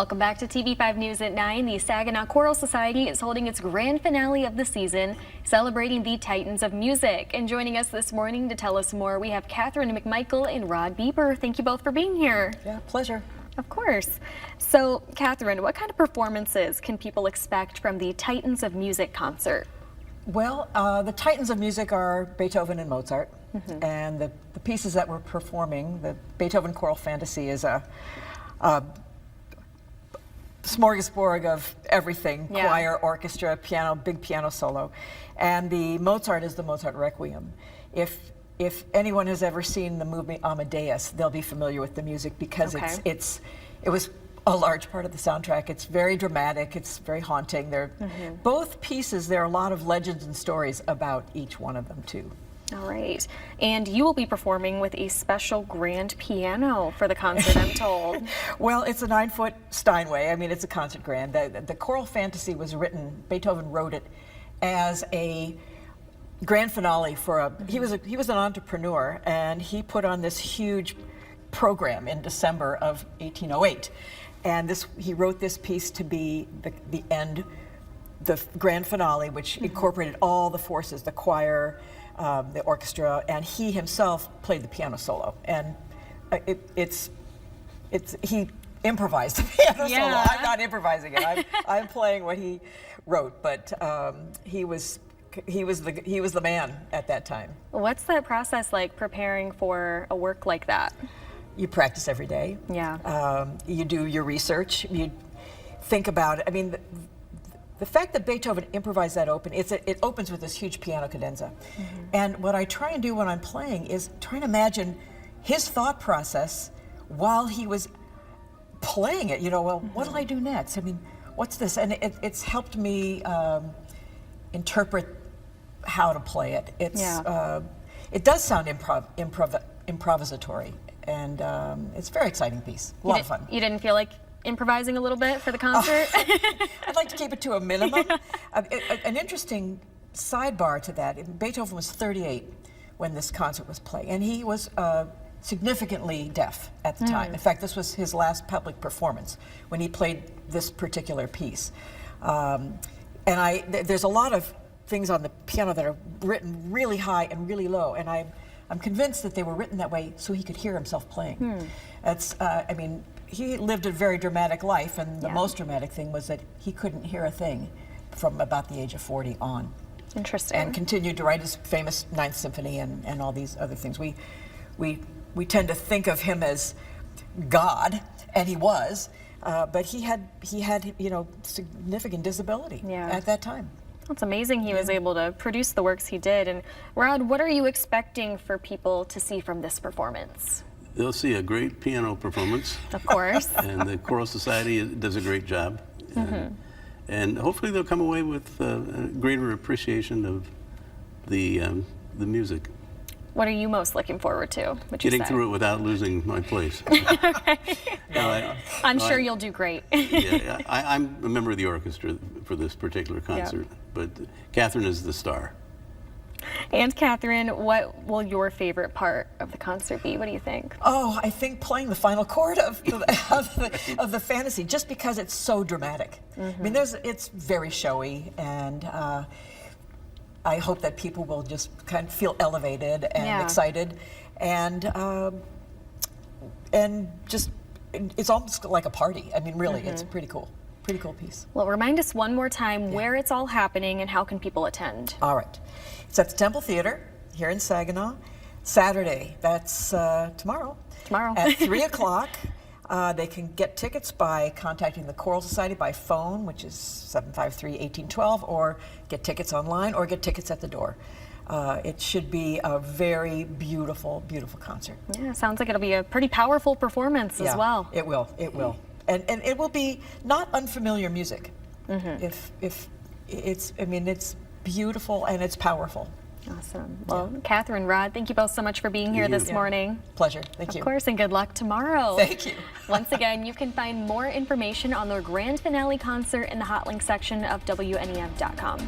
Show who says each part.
Speaker 1: Welcome back to TV5 News at 9. The Saginaw Choral Society is holding its grand finale of the season, celebrating the Titans of Music. And joining us this morning to tell us more, we have Catherine McMichael and Rod Bieber. Thank you both for being here.
Speaker 2: Yeah, pleasure.
Speaker 1: Of course. So, Catherine, what kind of performances can people expect from the Titans of Music concert?
Speaker 2: Well, the Titans of Music are Beethoven and Mozart. And the pieces that we're performing, the Beethoven Choral Fantasy is a smorgasbord of everything, choir, orchestra, piano, big piano solo. And the Mozart is the Mozart Requiem. If anyone has ever seen the movie Amadeus, they'll be familiar with the music because it was a large part of the soundtrack. It's very dramatic, it's very haunting. They're both pieces, there are a lot of legends and stories about each one of them too.
Speaker 1: All right. And you will be performing with a special grand piano for the concert, I'm told.
Speaker 2: Well, it's a 9-foot Steinway. I mean, it's a concert grand. The Choral Fantasy was written, Beethoven wrote it as a grand finale for a, he was an entrepreneur, and he put on this huge program in December of 1808. And he wrote this piece to be the end, the grand finale, which incorporated all the forces, the choir, the orchestra, and he himself played the piano solo. And he improvised the piano solo. I'm not improvising it. I'm playing what he wrote, but he was the man at that time.
Speaker 1: What's that process like, preparing for a work like that?
Speaker 2: You practice every day.
Speaker 1: Yeah.
Speaker 2: You do your research. You think about it. I mean, the fact that Beethoven improvised that open, it opens with this huge piano cadenza. And what I try and do when I'm playing is trying to imagine his thought process while he was playing it. You know, well, what'll I do next? I mean, what's this? And it's helped me interpret how to play it. It does sound improvisatory, and it's a very exciting piece. A lot of fun.
Speaker 1: You didn't feel like improvising a little bit for the concert?
Speaker 2: I'd like to keep it to a minimum. An interesting sidebar to that, Beethoven was 38 when this concert was played, and he was significantly deaf at the time. In fact, this was his last public performance when he played this particular piece. And there's a lot of things on the piano that are written really high and really low, and I'm convinced that they were written that way so he could hear himself playing. I mean, he lived a very dramatic life, and the most dramatic thing was that he couldn't hear a thing from about the age of 40 on.
Speaker 1: Interesting.
Speaker 2: And continued to write his famous Ninth Symphony and all these other things. We tend to think of him as God, and he was, but he had significant disability at that time.
Speaker 1: It's amazing he was able to produce the works he did. And Rod, what are you expecting for people to see from this performance?
Speaker 3: They'll see a great piano performance.
Speaker 1: Of course.
Speaker 3: And the Choral Society does a great job. And hopefully they'll come away with a greater appreciation of the music.
Speaker 1: What are you most looking forward to?
Speaker 3: Getting through it without losing my place.
Speaker 1: I'm sure you'll do great.
Speaker 3: I'm a member of the orchestra for this particular concert, but Catherine is the star.
Speaker 1: And Catherine, what will your favorite part of the concert be? What do you think?
Speaker 2: Oh, I think playing the final chord of the fantasy, just because it's so dramatic. I mean, it's very showy, and I hope that people will just kind of feel elevated and excited, and just it's almost like a party. I mean, really, it's pretty cool. Pretty cool piece.
Speaker 1: Well, remind us one more time where it's all happening and how can people attend?
Speaker 2: All right. It's at the Temple Theater here in Saginaw. Saturday, that's tomorrow.
Speaker 1: Tomorrow.
Speaker 2: At 3 o'clock. They can get tickets by contacting the Choral Society by phone, which is 753-1812, or get tickets online, or get tickets at the door. It should be a very beautiful, beautiful concert. Yeah,
Speaker 1: sounds like it'll be a pretty powerful performance as well.
Speaker 2: It will. It will. And it will be not unfamiliar music. If it's, I mean, it's beautiful and it's powerful.
Speaker 1: Awesome. Well, Catherine, Rod, thank you both so much for being here this morning.
Speaker 2: Pleasure. Thank you.
Speaker 1: Of course, and good luck tomorrow.
Speaker 2: Thank you.
Speaker 1: Once again, you can find more information on their grand finale concert in the hot link section of WNEM.com.